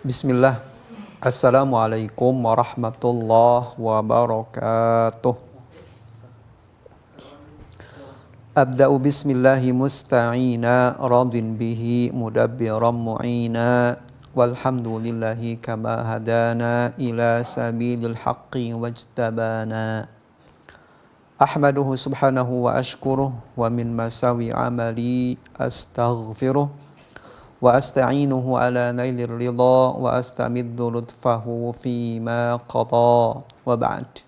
Bismillah. Assalamualaikum warahmatullahi wabarakatuh. Abda'u bismillahi musta'ina radin bihi mudabbiran mu'ina walhamdulillahi kama hadana ila sabilil haqqi wajtabana. Ahmaduhu subhanahu wa ashkuruh wa min masawi amali astaghfiruh wa asta'inuhu ala nailir ridha wa astamiddu lutfahu fima qada wa ba'd.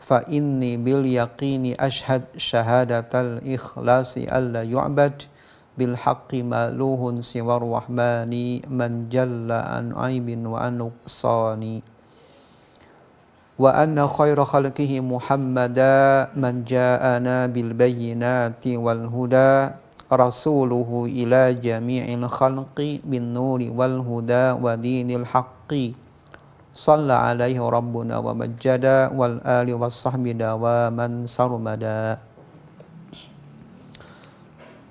Fa inni bil yaqini ashhad syahadatal ikhlasi alla yu'bad bil haqqi maluhun siwar rahmani man jalla an aibin wa an nuqsani wa anna khaira khalqihi muhammada man ja'ana bil bayyinati wal huda rasuluhu ila jami'il khalqi bin nuri wal huda wa dinil haqqi Shalla alaihi rabbuna wa majjada wal ali was sahbi dawaman sarmada.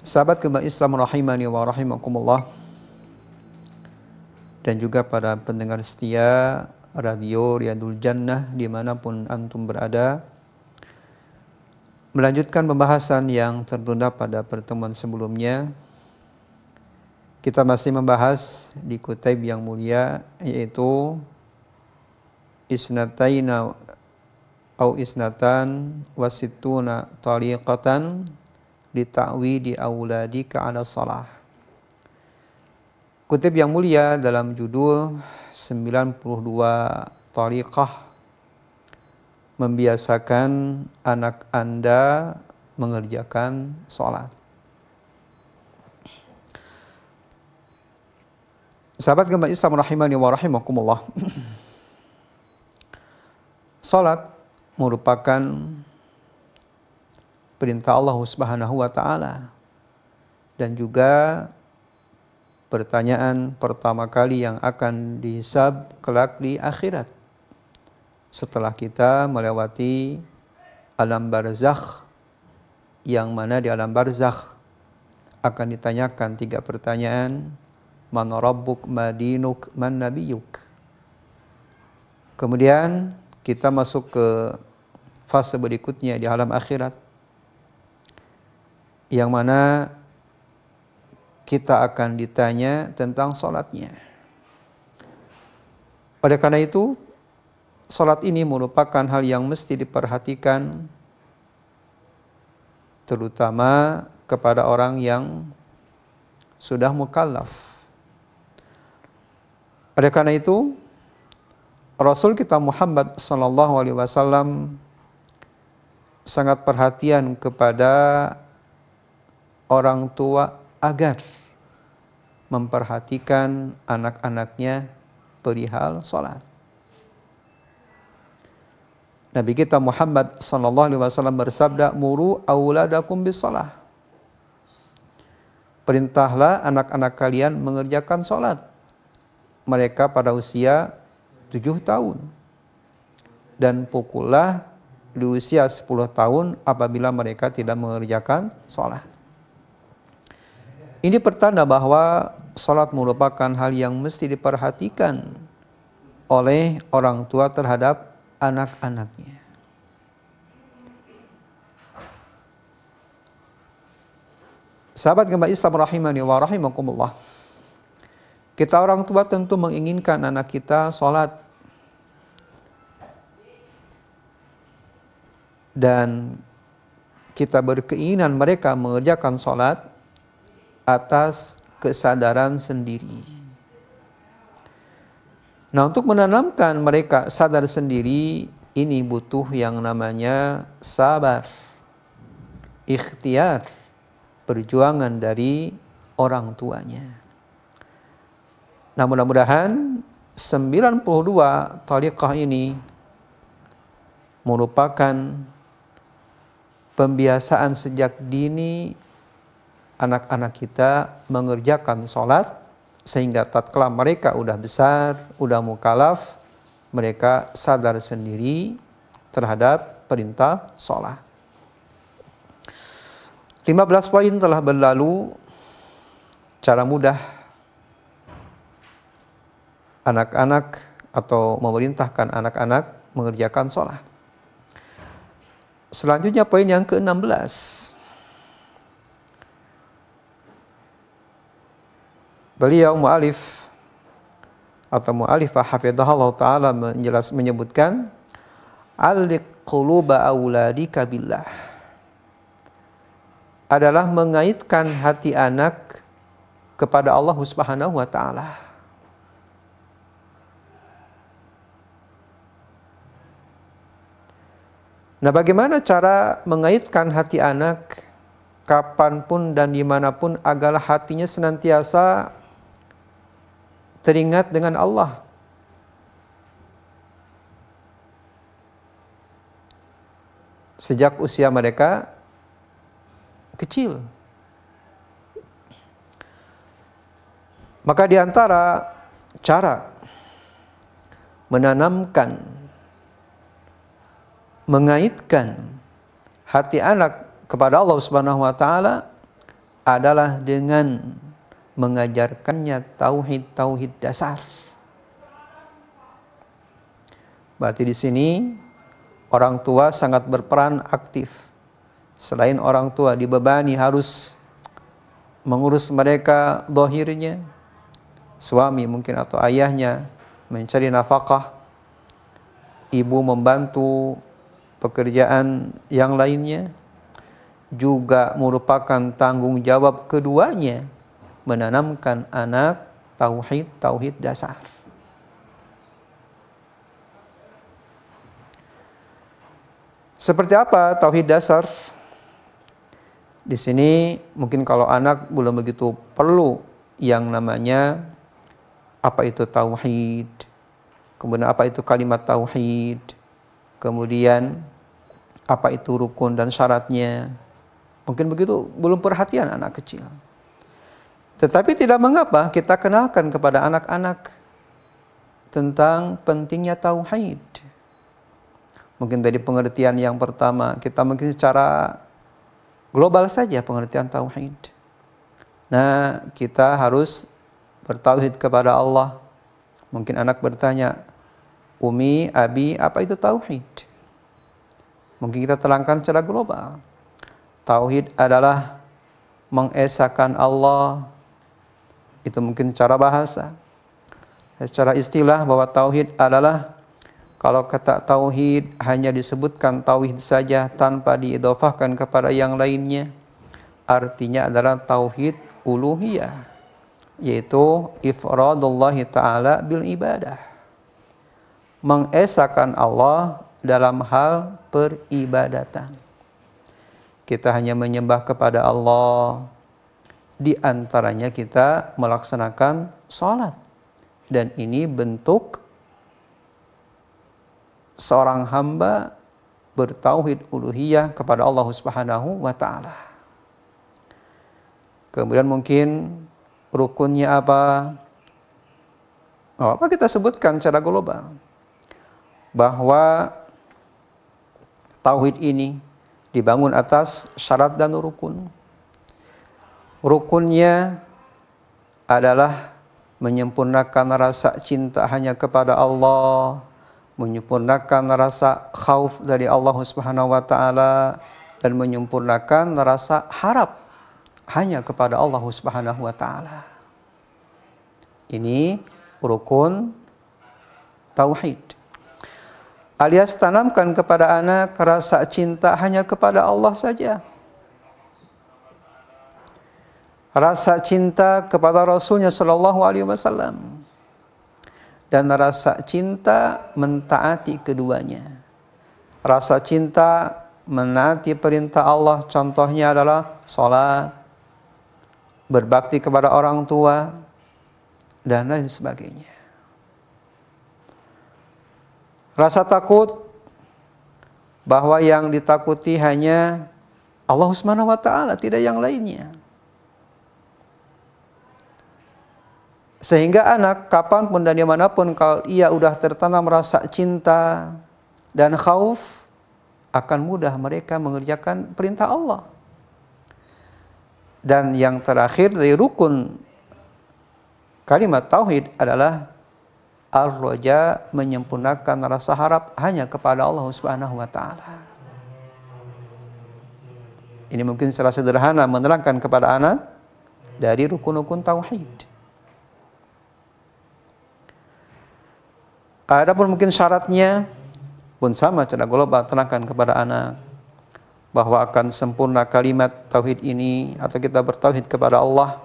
Sahabat kebaikan Islam rahimani wa rahimakumullah, dan juga para pendengar setia Radio Riyadul Jannah dimanapun antum berada, melanjutkan pembahasan yang tertunda pada pertemuan sebelumnya. Kita masih membahas di kutaib yang mulia, yaitu isnataina au isnatan wasituna tariqatan li ta'widi auladika ala salah. Kutip yang mulia dalam judul 92 tariqah membiasakan anak Anda mengerjakan salat. Sahabat kebaikan Islam rahimani wa rahimakumullah, salat merupakan perintah Allah Subhanahu wa taala, dan juga pertanyaan pertama kali yang akan dihisab kelak di akhirat setelah kita melewati alam barzakh, yang mana di alam barzakh akan ditanyakan 3 pertanyaan: man rabbuk, ma dinuk, man nabiyuk. Kemudian kita masuk ke fase berikutnya di alam akhirat, yang mana kita akan ditanya tentang salatnya. Oleh karena itu, salat ini merupakan hal yang mesti diperhatikan, terutama kepada orang yang sudah mukallaf. Oleh karena itu, Rasul kita Muhammad sallallahu alaihi wasallam sangat perhatian kepada orang tua agar memperhatikan anak-anaknya perihal salat. Nabi kita Muhammad sallallahu alaihi wasallam bersabda, "Muru auladakum bis-shalah." Perintahlah anak-anak kalian mengerjakan salat. Mereka pada usia 7 tahun, dan pukullah di usia 10 tahun apabila mereka tidak mengerjakan sholat. Ini pertanda bahwa sholat merupakan hal yang mesti diperhatikan oleh orang tua terhadap anak-anaknya. Sahabat kebaikan Islam rahimani wa rahimakumullah, kita orang tua tentu menginginkan anak kita sholat, dan kita berkeinginan mereka mengerjakan sholat atas kesadaran sendiri. Nah, untuk menanamkan mereka sadar sendiri, ini butuh yang namanya sabar, ikhtiar, perjuangan dari orang tuanya. Nah, mudah-mudahan 92 tariqah ini merupakan pembiasaan sejak dini anak-anak kita mengerjakan sholat, sehingga tatkala mereka udah besar, udah mukallaf, mereka sadar sendiri terhadap perintah sholat. 15 poin telah berlalu. Cara mudah anak-anak atau memerintahkan anak-anak mengerjakan sholat. Selanjutnya poin yang ke-16. Beliau mu'alif atau mu'alifah hafidhahallahu ta'ala menyebutkan alliq quluba auladika billah, adalah mengaitkan hati anak kepada Allah Subhanahu wa ta'ala. Nah, bagaimana cara mengaitkan hati anak kapanpun dan dimanapun agar hatinya senantiasa teringat dengan Allah? Sejak usia mereka kecil. Maka di antara cara menanamkan, mengaitkan hati anak kepada Allah Subhanahu wa ta'ala adalah dengan mengajarkannya tauhid dasar. Berarti di sini orang tua sangat berperan aktif. Selain orang tua dibebani harus mengurus mereka zahirnya, suami mungkin atau ayahnya mencari nafkah, ibu membantu pekerjaan yang lainnya, juga merupakan tanggung jawab keduanya menanamkan anak tauhid dasar. Seperti apa tauhid dasar? Di sini mungkin kalau anak belum begitu perlu yang namanya apa itu tauhid, kemudian apa itu kalimat tauhid, kemudian apa itu rukun dan syaratnya. Mungkin begitu belum perhatian anak kecil. Tetapi tidak mengapa kita kenalkan kepada anak-anak tentang pentingnya tauhid. Mungkin dari pengertian yang pertama, kita mungkin secara global saja pengertian tauhid. Nah, kita harus bertauhid kepada Allah. Mungkin anak bertanya, Umi, Abi, apa itu tauhid? Mungkin kita terangkan secara global. Tauhid adalah mengesahkan Allah. Itu mungkin cara bahasa. Secara istilah bahwa tauhid adalah, kalau kata tauhid hanya disebutkan tauhid saja tanpa diidhofahkan kepada yang lainnya, artinya adalah tauhid uluhiyah, yaitu ifradullah ta'ala bil ibadah. Mengesahkan Allah dalam hal peribadatan. Kita hanya menyembah kepada Allah, di antaranya kita melaksanakan sholat. Dan ini bentuk seorang hamba bertauhid uluhiyah kepada Allah Subhanahu wa ta'ala. Kemudian mungkin rukunnya apa? Apa kita sebutkan secara global? Bahwa tauhid ini dibangun atas syarat dan rukun. Rukunnya adalah menyempurnakan rasa cinta hanya kepada Allah, menyempurnakan rasa khauf dari Allah Subhanahu wa ta'ala, dan menyempurnakan rasa harap hanya kepada Allah Subhanahu wa ta'ala. Ini rukun tauhid. Alias tanamkan kepada anak rasa cinta hanya kepada Allah saja. Rasa cinta kepada Rasulnya Shallallahu Alaihi Wasallam, dan rasa cinta mentaati keduanya. Rasa cinta menaati perintah Allah, contohnya adalah sholat, berbakti kepada orang tua, dan lain sebagainya. Rasa takut bahwa yang ditakuti hanya Allah Subhanahu wa ta'ala, tidak yang lainnya. Sehingga anak kapanpun dan dimanapun, kalau ia udah tertanam rasa cinta dan khauf, akan mudah mereka mengerjakan perintah Allah. Dan yang terakhir dari rukun kalimat tauhid adalah ar-raja, menyempurnakan rasa harap hanya kepada Allah Subhanahu wa taala. Ini mungkin secara sederhana menerangkan kepada anak dari rukun-rukun tauhid. Adapun mungkin syaratnya pun sama secara global, terangkan kepada anak bahwa akan sempurna kalimat tauhid ini atau kita bertauhid kepada Allah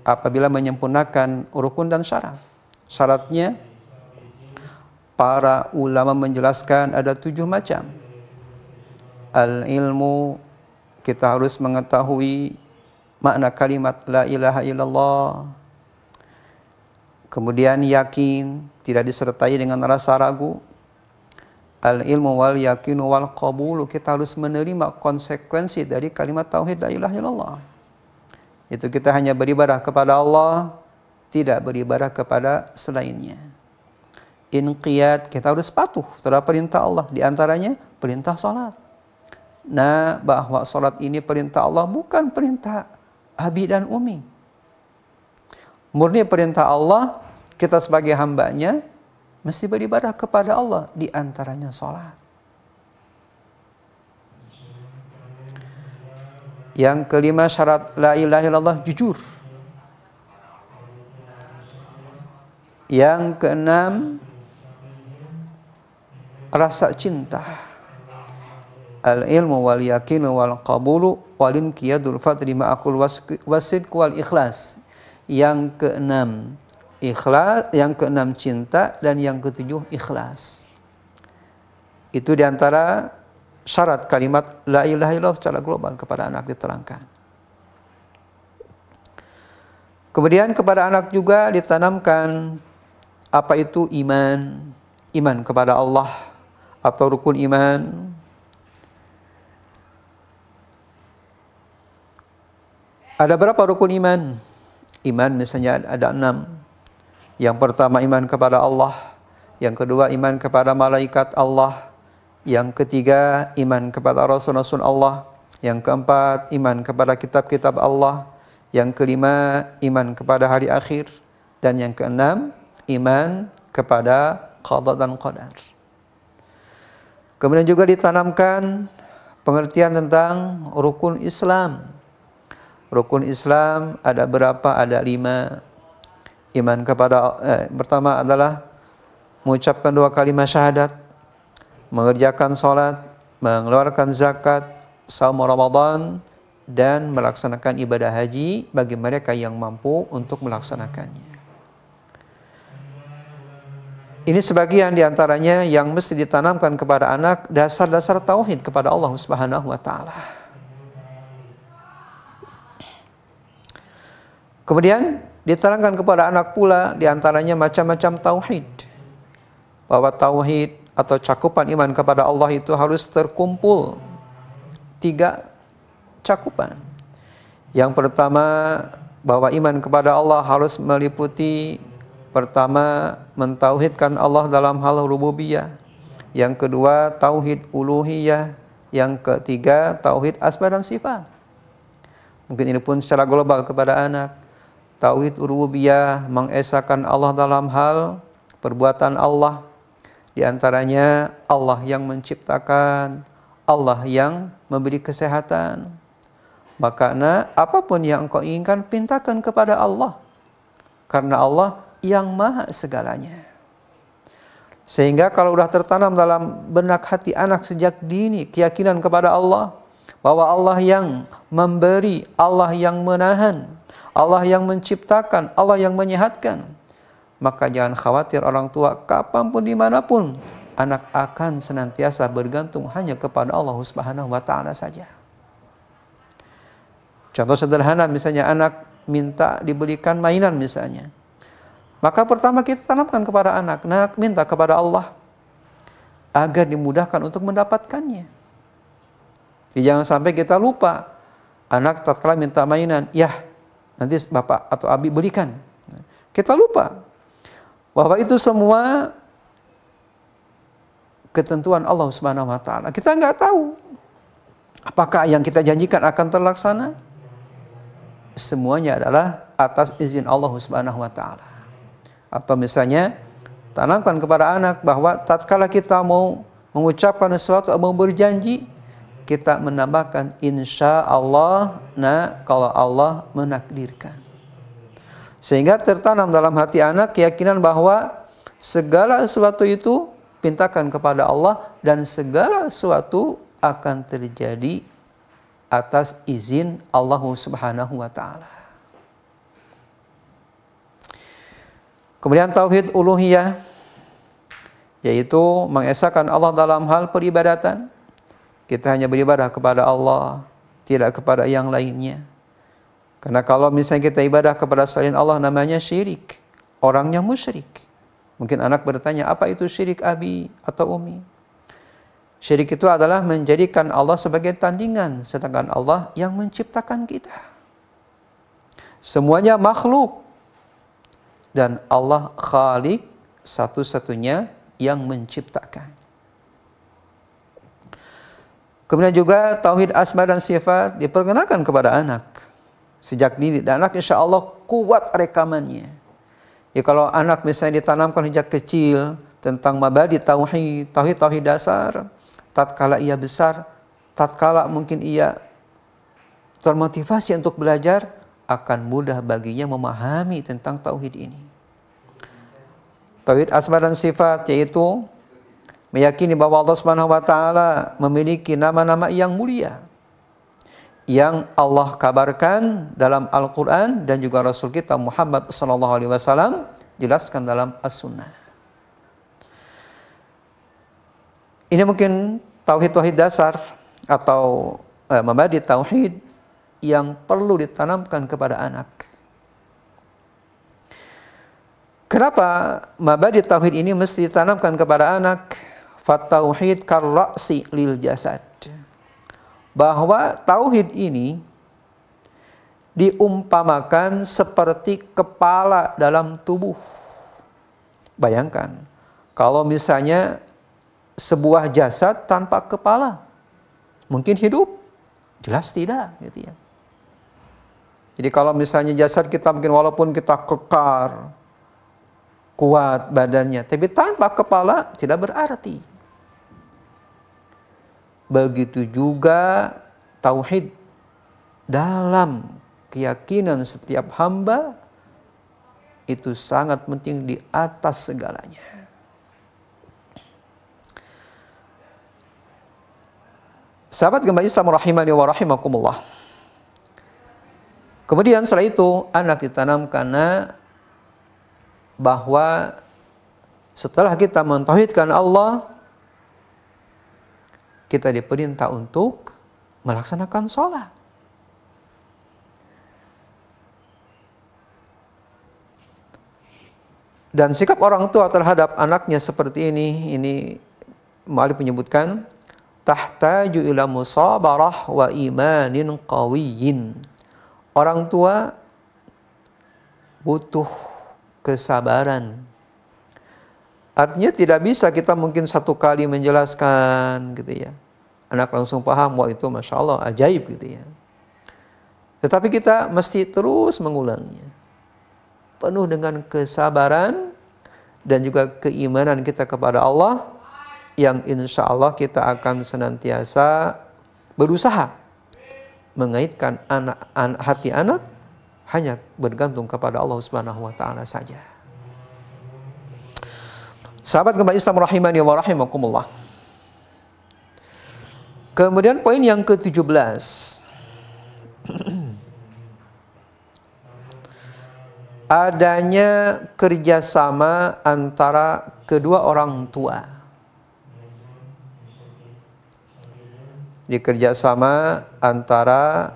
apabila menyempurnakan rukun dan syarat. Syaratnya para ulama menjelaskan ada 7 macam. Al-ilmu, kita harus mengetahui makna kalimat la ilaha illallah. Kemudian yakin, tidak disertai dengan rasa ragu. Al-ilmu wal yakinu wal qabulu, kita harus menerima konsekuensi dari kalimat tauhid la ilaha illallah. Itu kita hanya beribadah kepada Allah, tidak beribadah kepada selainnya. Inqiyad, kita harus patuh terhadap perintah Allah, di antaranya perintah salat. Nah, bahwa salat ini perintah Allah, bukan perintah abi dan umi. Murni perintah Allah, kita sebagai hambanya mesti beribadah kepada Allah, di antaranya salat. Yang kelima syarat la ilaha illallah, jujur. Yang keenam rasa cinta. Al-ilmu wal yakinu wal qabulu wal inqiyadul fadli ma'akul wasidq wal ikhlas. Yang keenam ikhlas, yang keenam cinta, dan yang ketujuh ikhlas. Itu diantara syarat kalimat la ilaha illallah secara global kepada anak diterangkan. Kemudian kepada anak juga ditanamkan apa itu iman, iman kepada Allah atau rukun iman. Ada berapa rukun iman? Iman misalnya ada 6. Yang pertama iman kepada Allah, yang kedua iman kepada malaikat Allah, yang ketiga iman kepada Rasul-Rasul Allah, yang keempat iman kepada kitab-kitab Allah, yang kelima iman kepada hari akhir, dan yang keenam iman kepada qada dan qadar. Kemudian juga ditanamkan pengertian tentang rukun Islam. Rukun Islam ada berapa? Ada 5. Iman kepada pertama adalah mengucapkan 2 kalimat syahadat, mengerjakan salat, mengeluarkan zakat, saum Ramadan, dan melaksanakan ibadah haji bagi mereka yang mampu untuk melaksanakannya. Ini sebagian diantaranya yang mesti ditanamkan kepada anak, dasar-dasar tauhid kepada Allah Subhanahu wa taala. Kemudian diterangkan kepada anak pula diantaranya macam-macam tauhid. Bahwa tauhid atau cakupan iman kepada Allah itu harus terkumpul 3 cakupan. Yang pertama, bahwa iman kepada Allah harus meliputi pertama mentauhidkan Allah dalam hal rububiyah. Yang kedua tauhid uluhiyah. Yang ketiga tauhid asma dan sifat. Mungkin ini pun secara global kepada anak. Tauhid rububiyah, mengesahkan Allah dalam hal perbuatan Allah. Di antaranya Allah yang menciptakan, Allah yang memberi kesehatan. Makanya apapun yang engkau inginkan, pintakan kepada Allah. Karena Allah yang maha segalanya. Sehingga kalau sudah tertanam dalam benak hati anak sejak dini keyakinan kepada Allah, bahwa Allah yang memberi, Allah yang menahan, Allah yang menciptakan, Allah yang menyehatkan, maka jangan khawatir orang tua, kapanpun dimanapun anak akan senantiasa bergantung hanya kepada Allah Subhanahu wa taala saja. Contoh sederhana, misalnya anak minta dibelikan mainan misalnya, maka pertama kita tanamkan kepada anak, nak minta kepada Allah agar dimudahkan untuk mendapatkannya. Jangan sampai kita lupa, anak tatkala minta mainan, ya nanti bapak atau abi belikan. Kita lupa bahwa itu semua ketentuan Allah Subhanahu wa taala. Kita nggak tahu apakah yang kita janjikan akan terlaksana. Semuanya adalah atas izin Allah Subhanahu wa taala. Atau misalnya Tanamkan kepada anak bahwa tatkala kita mau mengucapkan sesuatu, mau berjanji, kita menambahkan insya Allah, nah kalau Allah menakdirkan. Sehingga tertanam dalam hati anak keyakinan bahwa segala sesuatu itu pintakan kepada Allah dan segala sesuatu akan terjadi atas izin Allah Subhanahu wa taala. Kemudian tauhid uluhiyah, yaitu mengesahkan Allah dalam hal peribadatan. Kita hanya beribadah kepada Allah, tidak kepada yang lainnya. Karena kalau misalnya kita ibadah kepada selain Allah, namanya syirik, orangnya musyrik. Mungkin anak bertanya, apa itu syirik abi atau umi? Syirik itu adalah menjadikan Allah sebagai tandingan, sedangkan Allah yang menciptakan kita. Semuanya makhluk. Dan Allah Khalik, satu-satunya yang menciptakan. Kemudian juga tauhid asma dan sifat diperkenalkan kepada anak. Sejak dini, dan anak insya Allah kuat rekamannya. Ya, kalau anak misalnya ditanamkan sejak kecil tentang mabadi tauhid, tauhid dasar, tatkala ia besar, tatkala mungkin ia termotivasi untuk belajar, akan mudah baginya memahami tentang tauhid ini. Tauhid asma dan sifat, yaitu meyakini bahwa Allah Subhanahu wa taala memiliki nama-nama yang mulia yang Allah kabarkan dalam Al-Qur'an dan juga Rasul kita Muhammad sallallahu alaihi wasallam jelaskan dalam As-Sunnah. Ini mungkin tauhid dasar atau mabadi tauhid yang perlu ditanamkan kepada anak. Kenapa mabadi tauhid ini mesti ditanamkan kepada anak? Fatauhid karra'si lil jasad. Bahwa tauhid ini diumpamakan seperti kepala dalam tubuh. Bayangkan, kalau misalnya sebuah jasad tanpa kepala, mungkin hidup? Jelas tidak, gitu ya. Jadi kalau misalnya jasad kita mungkin walaupun kita kekar, kuat badannya, tapi tanpa kepala tidak berarti. Begitu juga tauhid dalam keyakinan setiap hamba itu sangat penting di atas segalanya. Sahabat gemba Islam rahimani wa rahimakumullah. Kemudian setelah itu anak ditanamkan bahwa setelah kita mentauhidkan Allah, kita diperintah untuk melaksanakan sholat. Dan sikap orang tua terhadap anaknya seperti ini Malik menyebutkan tahtaju ila musabarah wa imanin qawiyyin. Orang tua butuh kesabaran. Artinya tidak bisa kita mungkin satu kali menjelaskan gitu ya, anak langsung paham, wah itu Masya Allah ajaib gitu ya. Tetapi kita mesti terus mengulangnya, penuh dengan kesabaran dan juga keimanan kita kepada Allah, yang insya Allah kita akan senantiasa berusaha mengaitkan hati anak hanya bergantung kepada Allah Subhanahu wa taala saja. Sahabat gemba Islam rahimani wa rahimakumullah. Kemudian poin yang ke-17. Adanya kerjasama antara kedua orang tua. Kerjasama antara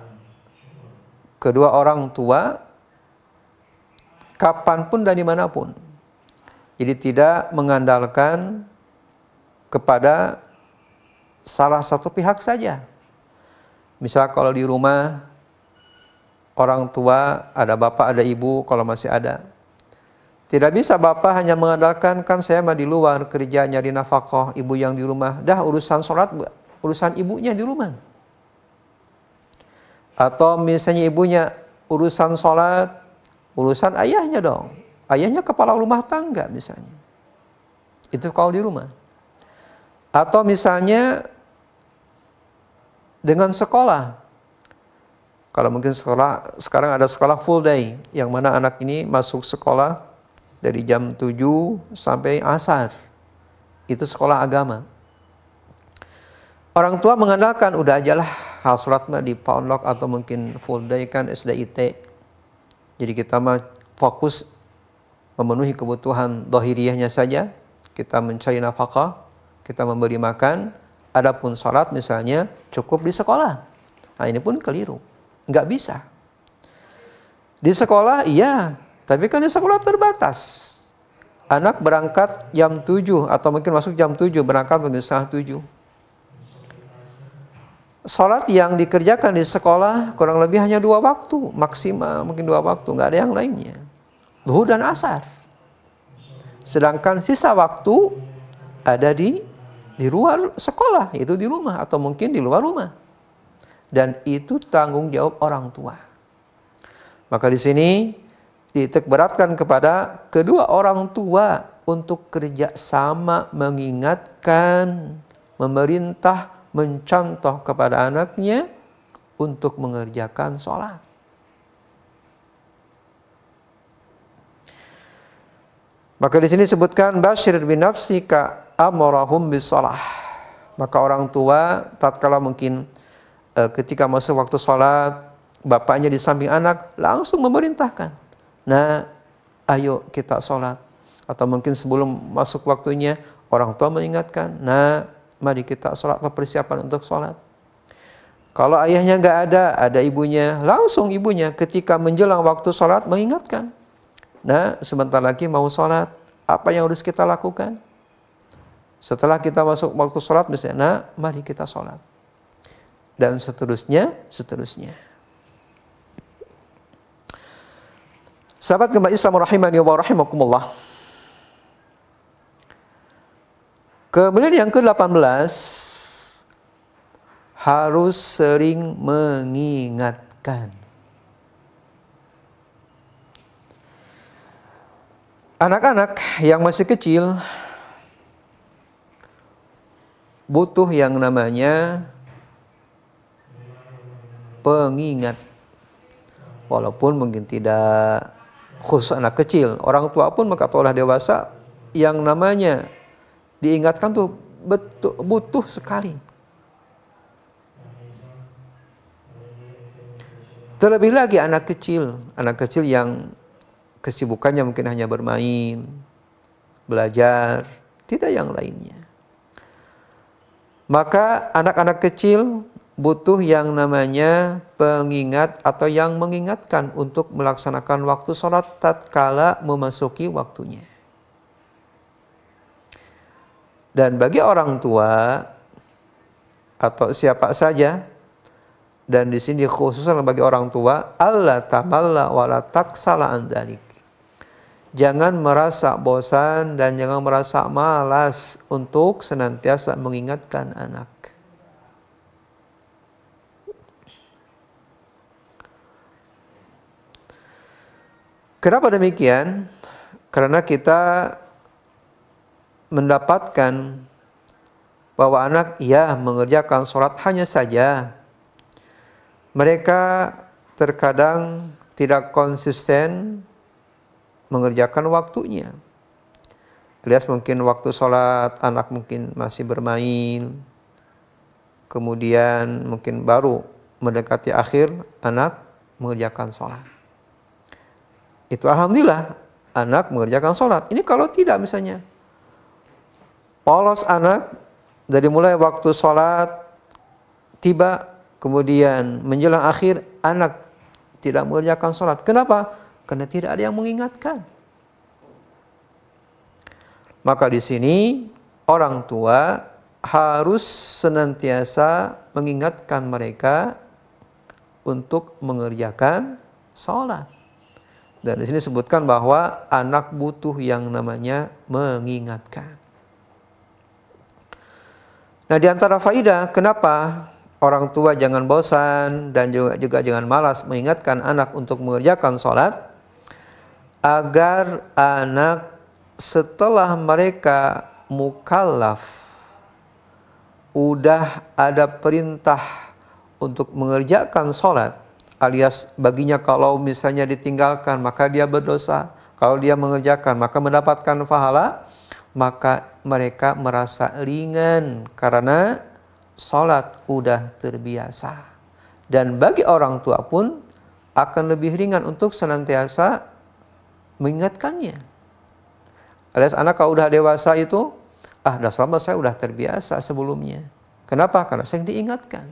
kedua orang tua kapanpun dan dimanapun. Jadi tidak mengandalkan kepada salah satu pihak saja. Misal kalau di rumah orang tua, ada bapak, ada ibu kalau masih ada. Tidak bisa bapak hanya mengandalkan, kan saya mah di luar kerja nyari nafkah, ibu yang di rumah. Dah urusan sholat, urusan ibunya di rumah. Atau misalnya ibunya urusan sholat, urusan ayahnya dong. Ayahnya kepala rumah tangga misalnya. Itu kalau di rumah. Atau misalnya dengan sekolah. Kalau mungkin sekolah, sekarang ada sekolah full day, yang mana anak ini masuk sekolah dari jam 7 sampai asar. Itu sekolah agama. Orang tua mengandalkan, udah ajalah hal sholat mah di pondok atau mungkin full day kan SDIT. Jadi kita mah fokus memenuhi kebutuhan dohiriyahnya saja. Kita mencari nafkah, kita memberi makan. Adapun sholat misalnya cukup di sekolah. Nah ini pun keliru. Nggak bisa. Di sekolah iya, tapi kan di sekolah terbatas. Anak berangkat jam 7 atau mungkin masuk jam 7, berangkat mungkin setengah 7. Sholat yang dikerjakan di sekolah kurang lebih hanya 2 waktu, maksimal mungkin 2 waktu, nggak ada yang lainnya. Zuhur dan asar. Sedangkan sisa waktu ada di luar sekolah, itu di rumah atau mungkin di luar rumah. Dan itu tanggung jawab orang tua. Maka di sini dititik beratkan kepada kedua orang tua untuk kerja sama mengingatkan, memerintah, mencontoh kepada anaknya untuk mengerjakan sholat. Maka di sini disebutkan basyir bin nafsika amarahum bisalah. Maka orang tua tatkala mungkin ketika masuk waktu sholat, bapaknya di samping anak langsung memerintahkan. Nah, ayo kita sholat. Atau mungkin sebelum masuk waktunya, orang tua mengingatkan. Nah, mari kita sholat atau persiapan untuk sholat. Kalau ayahnya nggak ada ibunya. Langsung ibunya ketika menjelang waktu sholat mengingatkan. Nah, sebentar lagi mau sholat. Apa yang harus kita lakukan? Setelah kita masuk waktu sholat, misalnya, nah, mari kita sholat. Dan seterusnya. Sahabat gemba Islam rahimani wa rahimakumullah. Kemudian yang ke-18, harus sering mengingatkan. Anak-anak yang masih kecil butuh yang namanya pengingat. Walaupun mungkin tidak khusus anak kecil, orang tua pun maka taulah dewasa, yang namanya diingatkan tuh butuh sekali. Terlebih lagi anak kecil yang kesibukannya mungkin hanya bermain, belajar, tidak yang lainnya. Maka anak-anak kecil butuh yang namanya pengingat atau yang mengingatkan untuk melaksanakan waktu sholat tatkala memasuki waktunya. Dan bagi orang tua atau siapa saja, dan di sini khususnya bagi orang tua, alla tamalla wala taksala an dzalik. Jangan merasa bosan dan jangan merasa malas untuk senantiasa mengingatkan anak. Kenapa demikian? Karena kita mendapatkan bahwa anak mengerjakan sholat, hanya saja mereka terkadang tidak konsisten mengerjakan waktunya. Alias mungkin waktu sholat anak mungkin masih bermain, kemudian mungkin baru mendekati akhir anak mengerjakan sholat. Itu alhamdulillah anak mengerjakan sholat. Ini kalau tidak misalnya polos anak dari mulai waktu sholat tiba, kemudian menjelang akhir anak tidak mengerjakan sholat. Kenapa? Karena tidak ada yang mengingatkan. Maka di sini orang tua harus senantiasa mengingatkan mereka untuk mengerjakan sholat. Dan di sini disebutkan bahwa anak butuh yang namanya mengingatkan. Nah, di antara faidah kenapa orang tua jangan bosan dan juga jangan malas mengingatkan anak untuk mengerjakan sholat, agar anak setelah mereka mukallaf, udah ada perintah untuk mengerjakan sholat, alias baginya kalau misalnya ditinggalkan maka dia berdosa, kalau dia mengerjakan maka mendapatkan pahala, maka mereka merasa ringan karena sholat udah terbiasa. Dan bagi orang tua pun akan lebih ringan untuk senantiasa mengingatkannya. Alias anak kalau udah dewasa itu, dah selama saya udah terbiasa sebelumnya. Kenapa? Karena saya diingatkan.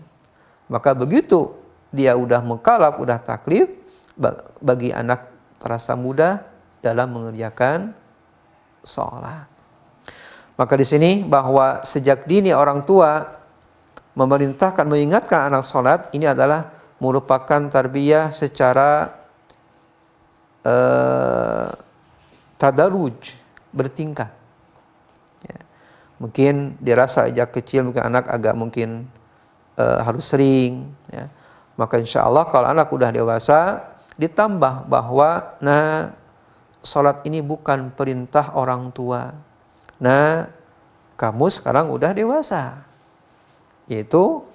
Maka begitu dia udah mukallaf, udah taklif, bagi anak terasa mudah dalam mengerjakan sholat. Maka di sini bahwa sejak dini orang tua memerintahkan, mengingatkan anak sholat, ini adalah merupakan tarbiyah secara tadaruj, bertingkat. Ya. Mungkin dirasa sejak kecil mungkin anak agak mungkin harus sering. Ya. Maka insya Allah kalau anak udah dewasa, ditambah bahwa sholat ini bukan perintah orang tua. Kamu sekarang udah dewasa. Yaitu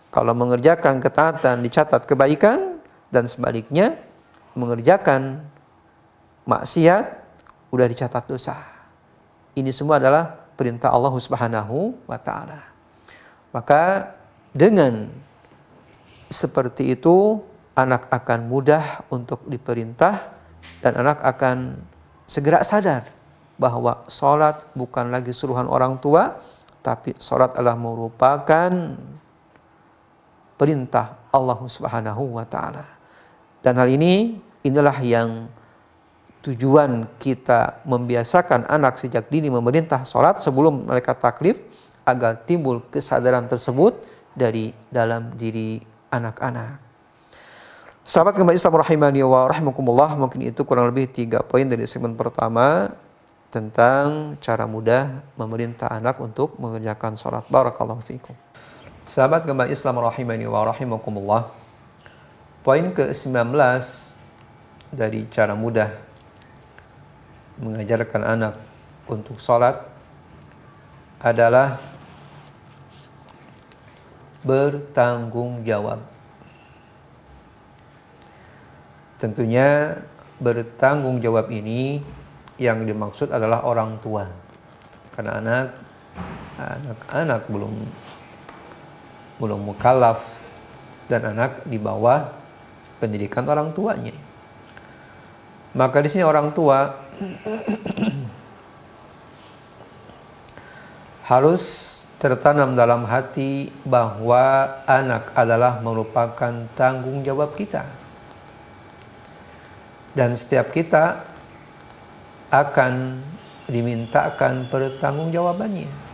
kalau mengerjakan ketaatan dicatat kebaikan, dan sebaliknya mengerjakan maksiat udah dicatat dosa. Ini semua adalah perintah Allah Subhanahu wa taala. Maka dengan seperti itu anak akan mudah untuk diperintah, dan anak akan segera sadar bahwa sholat bukan lagi suruhan orang tua, tapi sholat adalah merupakan perintah Allah Subhanahu wa taala. Dan hal ini, inilah yang tujuan kita membiasakan anak sejak dini memerintah sholat sebelum mereka taklif, agar timbul kesadaran tersebut dari dalam diri anak-anak. Sahabat kembali Islam rahimani wa rahimakumullah, mungkin itu kurang lebih 3 poin dari segmen pertama tentang cara mudah memerintah anak untuk mengerjakan sholat. Barakallahu fikum. Sahabat kembali Islam rahimani wa rahimakumullah, poin ke-19 dari cara mudah mengajarkan anak untuk sholat adalah bertanggung jawab. Tentunya bertanggung jawab ini yang dimaksud adalah orang tua. Karena anak belum mukallaf, dan anak di bawah pendidikan orang tuanya. Maka di sini orang tua harus tertanam dalam hati bahwa anak adalah merupakan tanggung jawab kita. Dan setiap kita akan dimintakan pertanggungjawabannya.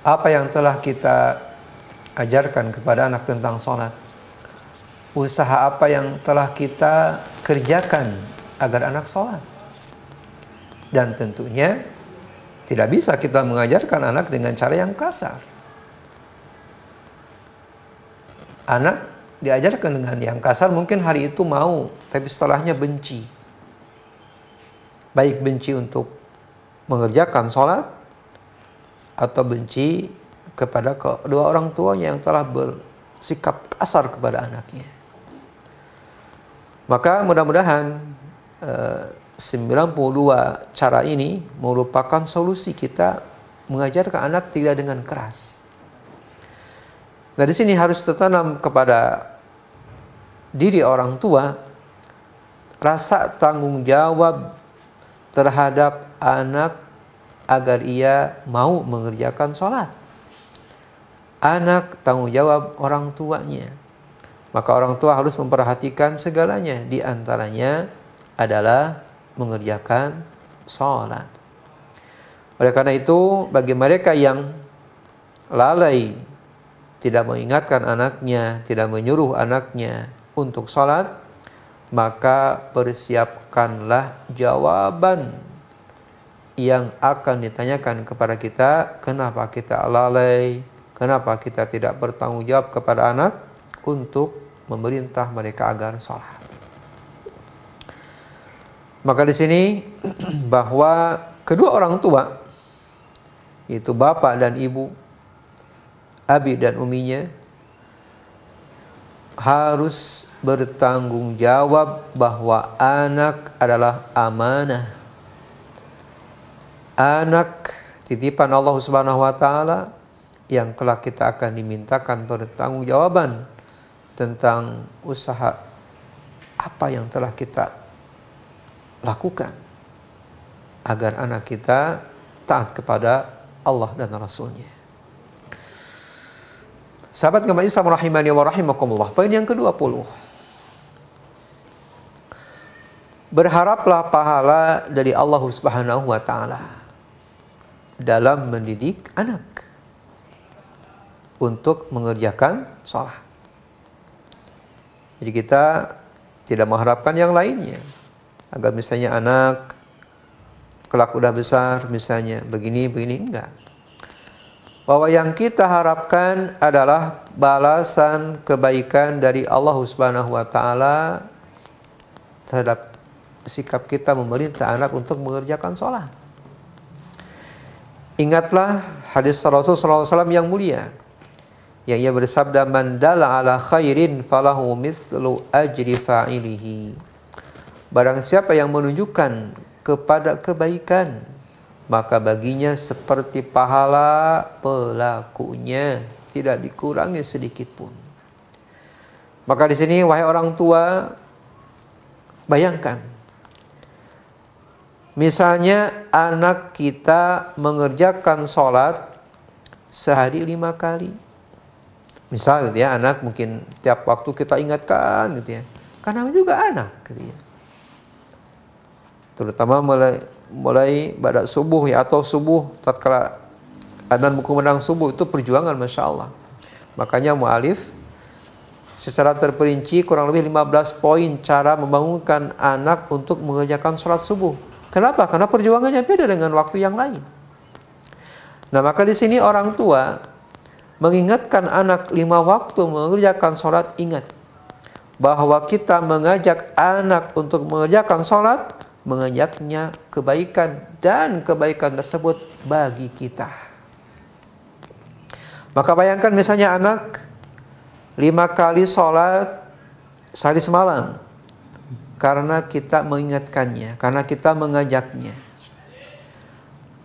Apa yang telah kita ajarkan kepada anak tentang sholat, usaha apa yang telah kita kerjakan agar anak sholat. Dan tentunya tidak bisa kita mengajarkan anak dengan cara yang kasar. Anak diajarkan dengan yang kasar mungkin hari itu mau, tapi setelahnya benci. Baik benci untuk mengerjakan sholat, atau benci kepada kedua orang tuanya yang telah bersikap kasar kepada anaknya. Maka mudah-mudahan 92 cara ini merupakan solusi kita mengajarkan anak tidak dengan keras. Nah, di sini harus tertanam kepada diri orang tua rasa tanggung jawab terhadap anak agar ia mau mengerjakan sholat. Anak tanggung jawab orang tuanya. Maka orang tua harus memperhatikan segalanya, di antaranya adalah mengerjakan sholat. Oleh karena itu, bagi mereka yang lalai, tidak mengingatkan anaknya, tidak menyuruh anaknya untuk sholat, maka persiapkanlah jawaban yang akan ditanyakan kepada kita, kenapa kita lalai, kenapa kita tidak bertanggung jawab kepada anak untuk memerintah mereka agar sholat. Maka di sini bahwa kedua orang tua, yaitu bapak dan ibu, abi dan uminya, harus bertanggung jawab bahwa anak adalah amanah. Anak titipan Allah Subhanahu wa taala yang kelak kita akan dimintakan pertanggungjawaban tentang usaha apa yang telah kita lakukan agar anak kita taat kepada Allah dan Rasul-Nya. Sahabat agama Islam rahimani wa rahimakumullah. Poin yang ke-20. Berharaplah pahala dari Allah Subhanahu wa taala dalam mendidik anak untuk mengerjakan sholat. Jadi kita tidak mengharapkan yang lainnya. Agar misalnya anak kelak udah besar misalnya begini, enggak. Bahwa yang kita harapkan adalah balasan kebaikan dari Allah Subhanahu wa taala terhadap sikap kita memerintah anak untuk mengerjakan sholat. Ingatlah hadis Rasulullah SAW yang mulia, yang ia bersabda, man dalla ala khairin falahu mithlu ajri fa'ilihi. Barang siapa yang menunjukkan kepada kebaikan, maka baginya seperti pahala pelakunya, tidak dikurangi sedikit pun. Maka di sini wahai orang tua, bayangkan, misalnya anak kita mengerjakan sholat sehari 5 kali. Misal gitu ya, anak mungkin tiap waktu kita ingatkan gitu ya, karena juga anak gitu ya. Terutama mulai pada subuh ya, atau subuh tatkala adzan berkumandang subuh, itu perjuangan Masya Allah. Makanya mu'alif secara terperinci kurang lebih 15 poin cara membangunkan anak untuk mengerjakan sholat subuh. Kenapa? Karena perjuangannya beda dengan waktu yang lain. Nah, maka di sini orang tua mengingatkan anak 5 waktu mengerjakan sholat. Ingat bahwa kita mengajak anak untuk mengerjakan sholat, mengajaknya kebaikan, dan kebaikan tersebut bagi kita. Maka bayangkan misalnya anak 5 kali sholat sehari semalam, karena kita mengingatkannya, karena kita mengajaknya.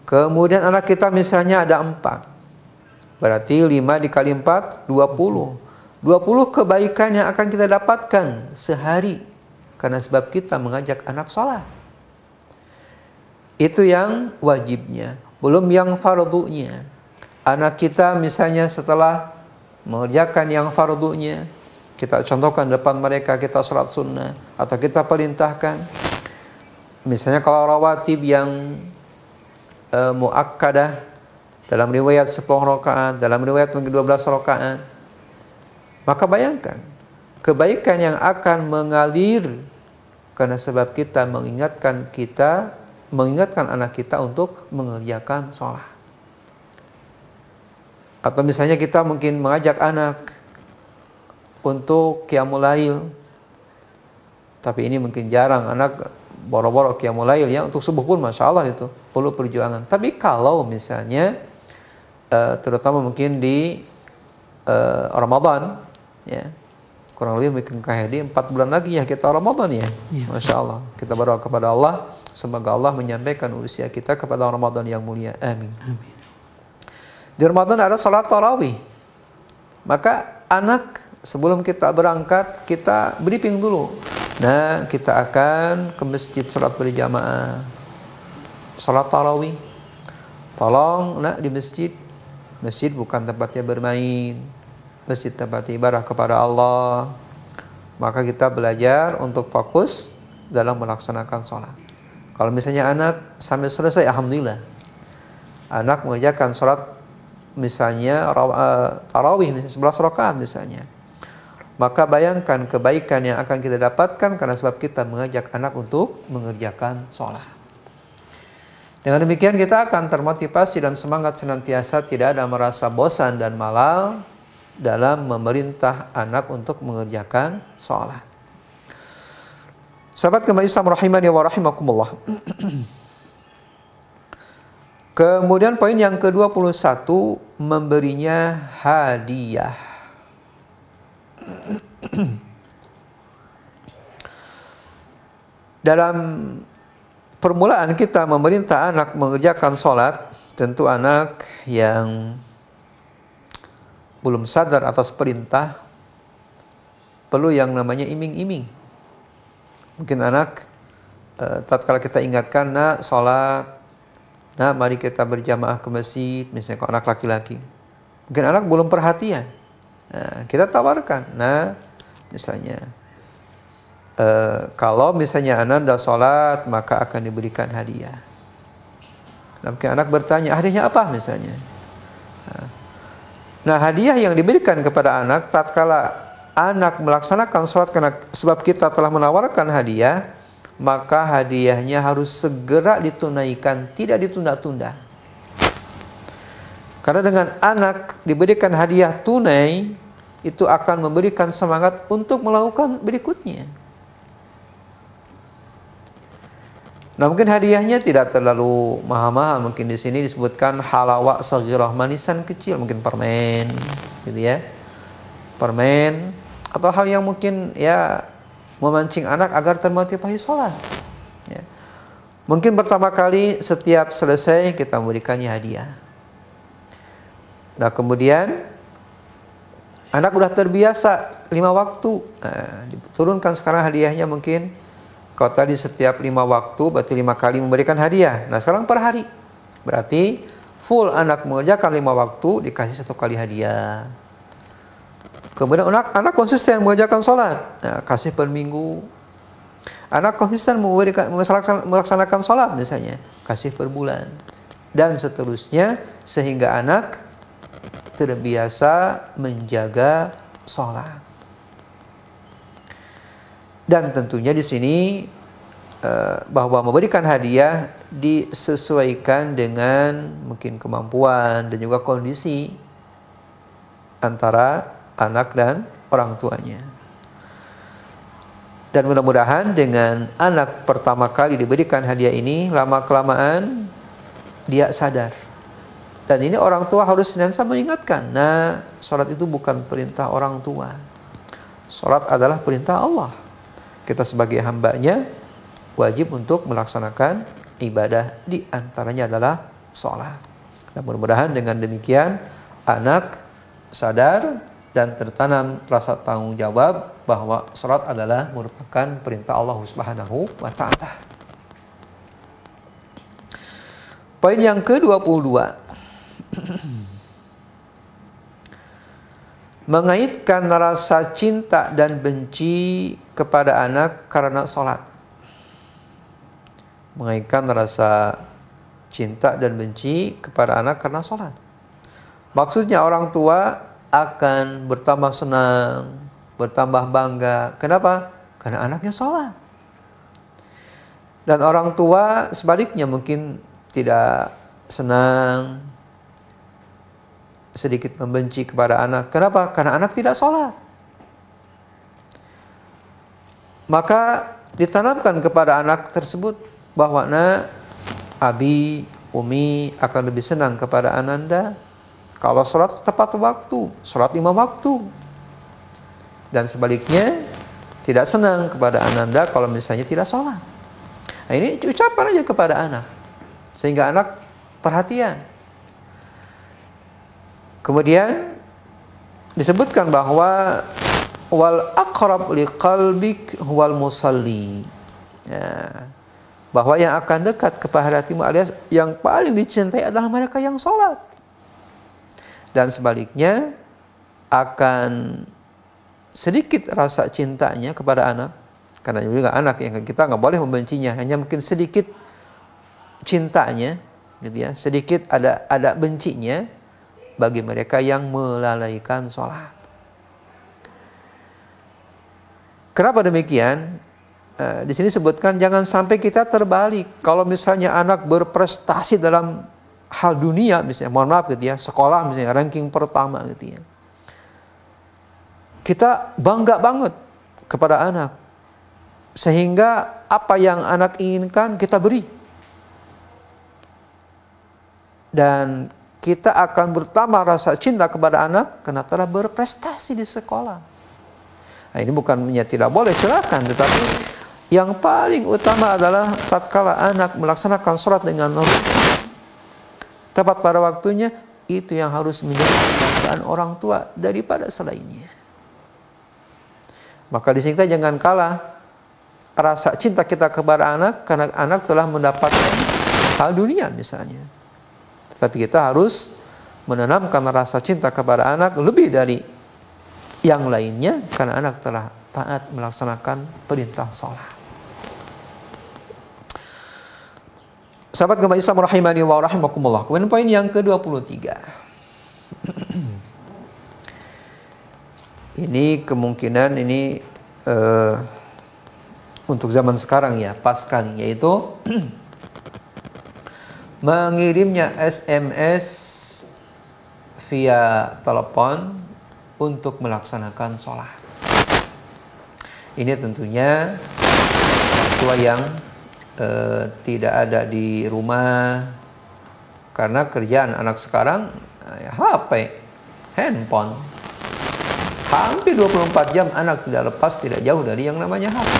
Kemudian anak kita misalnya ada 4, berarti 5 dikali 4, 20. 20 kebaikan yang akan kita dapatkan sehari, karena sebab kita mengajak anak sholat. Itu yang wajibnya, belum yang fardunya. Anak kita misalnya setelah mengerjakan yang fardunya, kita contohkan depan mereka, kita sholat sunnah, atau kita perintahkan. Misalnya kalau rawatib yang muakkadah, dalam riwayat 10 rakaat, dalam riwayat mungkin 12 rakaat, maka bayangkan kebaikan yang akan mengalir karena sebab kita mengingatkan anak kita untuk mengerjakan sholat. Atau misalnya kita mungkin mengajak anak untuk qiyamul lail, tapi ini mungkin jarang anak boro-boro qiyamul lail ya. Untuk subuh pun Masya Allah itu perlu perjuangan. Tapi kalau misalnya terutama mungkin di Ramadan ya, kurang lebih mungkin di 4 bulan lagi ya kita Ramadan ya. Masya Allah, kita berdoa kepada Allah, semoga Allah menyampaikan usia kita kepada Ramadan yang mulia. Amin. Di Ramadan ada salat tarawih. Maka anak sebelum kita berangkat, kita briefing dulu. Nah, kita akan ke masjid salat berjamaah, salat tarawih. Tolong nak di masjid. Masjid bukan tempatnya bermain. Masjid tempat ibadah kepada Allah. Maka kita belajar untuk fokus dalam melaksanakan sholat. Kalau misalnya anak sampai selesai, alhamdulillah, anak mengerjakan sholat misalnya tarawih misalnya 11 rakaat misalnya, maka bayangkan kebaikan yang akan kita dapatkan karena sebab kita mengajak anak untuk mengerjakan sholat. Dengan demikian kita akan termotivasi dan semangat senantiasa, tidak ada merasa bosan dan malal dalam memerintah anak untuk mengerjakan sholat. Sahabat agama Islam rahimani wa rahimakumullah. Kemudian poin yang ke-21, memberinya hadiah. Dalam permulaan kita memerintah anak mengerjakan sholat, tentu anak yang belum sadar atas perintah perlu yang namanya iming-iming. Mungkin anak tatkala kita ingatkan, nak sholat, nak mari kita berjamaah ke masjid, misalnya kalau anak laki-laki, mungkin anak belum perhatian. Nah, kita tawarkan, nah misalnya kalau misalnya anak sudah sholat maka akan diberikan hadiah. Nah, mungkin anak bertanya, hadiahnya apa misalnya? Nah, hadiah yang diberikan kepada anak tatkala anak melaksanakan sholat, karena sebab kita telah menawarkan hadiah, maka hadiahnya harus segera ditunaikan, tidak ditunda-tunda. Karena dengan anak diberikan hadiah tunai, itu akan memberikan semangat untuk melakukan berikutnya. Nah, mungkin hadiahnya tidak terlalu mahal-mahal. Mungkin di sini disebutkan halawah saghirah, manisan kecil, mungkin permen, gitu ya. Permen atau hal yang mungkin ya memancing anak agar termotivasi sholat. Ya. Mungkin pertama kali setiap selesai kita memberikannya hadiah. Nah, kemudian anak udah terbiasa 5 waktu. Nah, diturunkan sekarang hadiahnya mungkin, kalau tadi setiap 5 waktu berarti 5 kali memberikan hadiah. Nah, sekarang per hari. Berarti full anak mengerjakan 5 waktu dikasih 1 kali hadiah. Kemudian anak konsisten mengerjakan sholat, nah, kasih per minggu. Anak konsisten melaksanakan sholat misalnya, kasih per bulan. Dan seterusnya, sehingga anak terbiasa menjaga sholat. Dan tentunya di sini bahwa memberikan hadiah disesuaikan dengan mungkin kemampuan dan juga kondisi antara anak dan orang tuanya. Dan mudah-mudahan dengan anak pertama kali diberikan hadiah ini, lama-kelamaan dia sadar. Dan ini orang tua harus senantiasa mengingatkan, nah, sholat itu bukan perintah orang tua. Sholat adalah perintah Allah. Kita sebagai hambanya wajib untuk melaksanakan ibadah, di antaranya adalah sholat. Dan mudah-mudahan dengan demikian anak sadar dan tertanam rasa tanggung jawab bahwa sholat adalah merupakan perintah Allah Subhanahu wa ta'ala. Poin yang ke-22, mengaitkan rasa cinta dan benci kepada anak karena sholat. Mengaitkan rasa cinta dan benci kepada anak karena sholat. Maksudnya orang tua akan bertambah senang, bertambah bangga. Kenapa? Karena anaknya sholat. Dan orang tua sebaliknya mungkin tidak senang, sedikit membenci kepada anak. Kenapa? Karena anak tidak sholat. Maka ditanamkan kepada anak tersebut bahwa abi, umi akan lebih senang kepada ananda kalau sholat tepat waktu, sholat 5 waktu. Dan sebaliknya tidak senang kepada ananda kalau misalnya tidak sholat. Nah, ini ucapan aja kepada anak, sehingga anak perhatian. Kemudian disebutkan bahwa wal aqrab liqalbik huwal musalli. Ya, bahwa yang akan dekat kepada hatimu alias yang paling dicintai adalah mereka yang sholat. Dan sebaliknya akan sedikit rasa cintanya kepada anak, karena juga anak yang kita nggak boleh membencinya, hanya mungkin sedikit cintanya, gitu ya, sedikit ada bencinya bagi mereka yang melalaikan sholat. Kenapa demikian? Di sini sebutkan jangan sampai kita terbalik. Kalau misalnya anak berprestasi dalam hal dunia, misalnya, mohon maaf gitu ya, sekolah misalnya ranking pertama gitu ya, kita bangga banget kepada anak, sehingga apa yang anak inginkan kita beri. Dan kita akan bertambah rasa cinta kepada anak karena telah berprestasi di sekolah. Nah, ini bukannya tidak boleh, silakan, tetapi yang paling utama adalah tatkala anak melaksanakan sholat dengan tepat pada waktunya, itu yang harus menjadi kebanggaan orang tua daripada selainnya. Maka di sini kita jangan kalah rasa cinta kita kepada anak karena anak telah mendapatkan hal dunia misalnya. Tetapi kita harus menanamkan rasa cinta kepada anak lebih dari yang lainnya karena anak telah taat melaksanakan perintah sholat. Sahabat gempa Islam rahimani wa rahimakumullah. Kemudian poin yang ke-23. Ini kemungkinan ini untuk zaman sekarang ya, pas sekali, yaitu mengirimnya SMS via telepon untuk melaksanakan sholat. Ini tentunya tua yang tidak ada di rumah karena kerjaan anak sekarang ya, HP, handphone. Hampir 24 jam anak tidak lepas, tidak jauh dari yang namanya HP.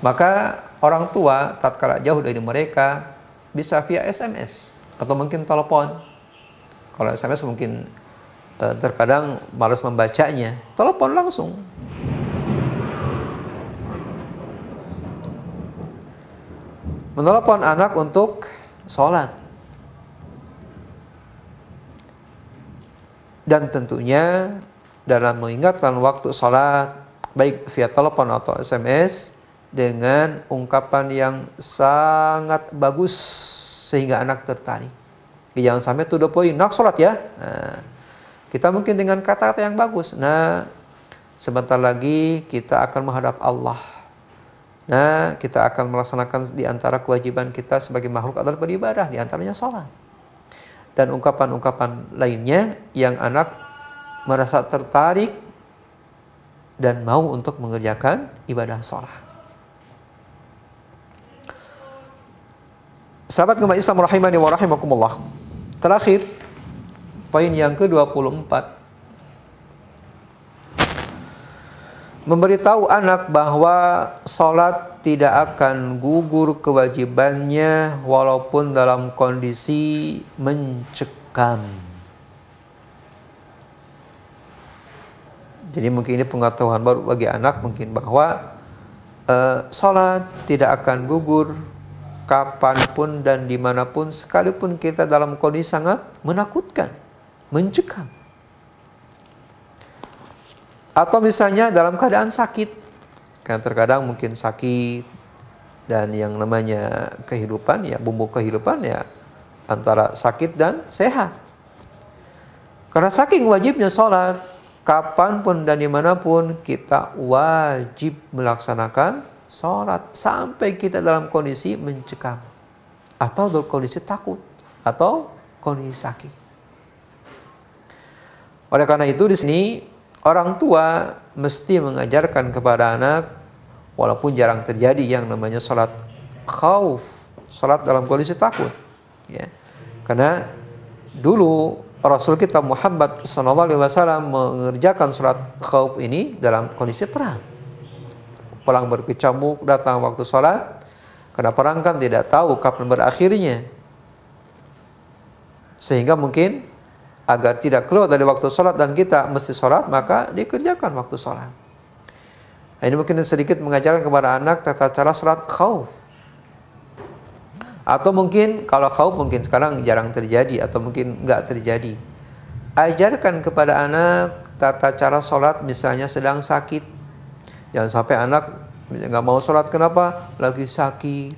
Maka orang tua tatkala jauh dari mereka bisa via SMS atau mungkin telepon. Kalau SMS mungkin terkadang malas membacanya, telepon langsung. Menelepon anak untuk sholat. Dan tentunya dalam mengingatkan waktu sholat, baik via telepon atau SMS, dengan ungkapan yang sangat bagus sehingga anak tertarik. Jangan sampai to the point, nak sholat ya. Nah, kita mungkin dengan kata-kata yang bagus. Nah, sebentar lagi kita akan menghadap Allah. Nah, kita akan melaksanakan di antara kewajiban kita sebagai makhluk adalah beribadah, di antaranya sholat. Dan ungkapan-ungkapan lainnya yang anak merasa tertarik dan mau untuk mengerjakan ibadah sholat. Sahabat gempa Islam rahimani wa rahimakumullah. Terakhir, poin yang ke-24. Memberitahu anak bahwa sholat tidak akan gugur kewajibannya walaupun dalam kondisi mencekam. Jadi mungkin ini pengetahuan baru bagi anak mungkin bahwa sholat tidak akan gugur kapanpun dan dimanapun sekalipun kita dalam kondisi sangat menakutkan, mencekam. Atau misalnya dalam keadaan sakit, kan terkadang mungkin sakit dan yang namanya kehidupan ya, bumbu kehidupan ya antara sakit dan sehat. Karena saking wajibnya sholat, kapanpun dan dimanapun kita wajib melaksanakan sholat sampai kita dalam kondisi mencekam atau dalam kondisi takut atau kondisi sakit. Oleh karena itu di sini orang tua mesti mengajarkan kepada anak, walaupun jarang terjadi yang namanya sholat khauf, sholat dalam kondisi takut, ya. Karena dulu Rasul kita Muhammad SAW mengerjakan sholat khauf ini dalam kondisi perang. Perang berkecamuk, datang waktu sholat, karena perang kan tidak tahu kapan berakhirnya, sehingga mungkin agar tidak keluar dari waktu sholat dan kita mesti sholat, maka dikerjakan waktu sholat. Nah, ini mungkin sedikit mengajarkan kepada anak tata cara sholat khauf. Atau mungkin kalau khauf mungkin sekarang jarang terjadi atau mungkin nggak terjadi. Ajarkan kepada anak tata cara sholat misalnya sedang sakit. Jangan sampai anak nggak mau sholat, kenapa? Lagi sakit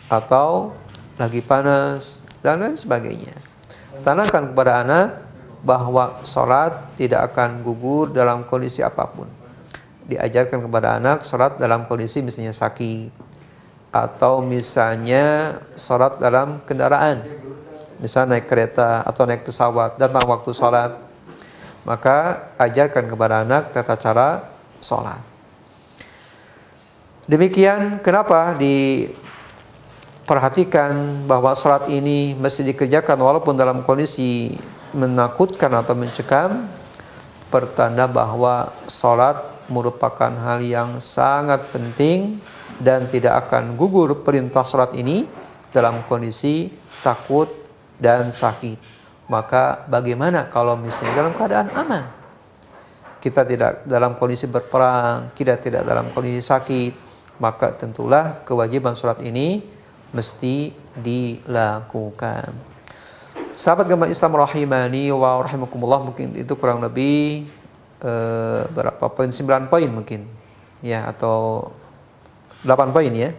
atau lagi panas dan lain sebagainya. Tanamkan kepada anak bahwa sholat tidak akan gugur dalam kondisi apapun. Diajarkan kepada anak sholat dalam kondisi misalnya sakit, atau misalnya sholat dalam kendaraan, misalnya naik kereta atau naik pesawat, datang waktu sholat, maka ajarkan kepada anak tata cara sholat. Demikian kenapa perhatikan bahwa sholat ini mesti dikerjakan walaupun dalam kondisi menakutkan atau mencekam, pertanda bahwa sholat merupakan hal yang sangat penting dan tidak akan gugur perintah sholat ini dalam kondisi takut dan sakit. Maka bagaimana kalau misalnya dalam keadaan aman? Kita tidak dalam kondisi berperang, kita tidak dalam kondisi sakit, maka tentulah kewajiban sholat ini mesti dilakukan. Sahabat agama Islam rahimani wa rahimakumullah, mungkin itu kurang lebih berapa poin, 9 poin mungkin ya, atau 8 poin ya,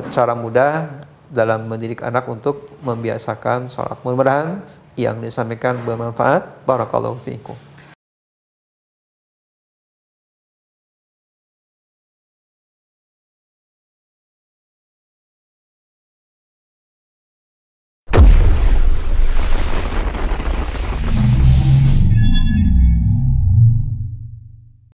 cara mudah dalam mendidik anak untuk membiasakan sholat. Mudah-mudahan yang disampaikan bermanfaat. Barakallahu fiikum.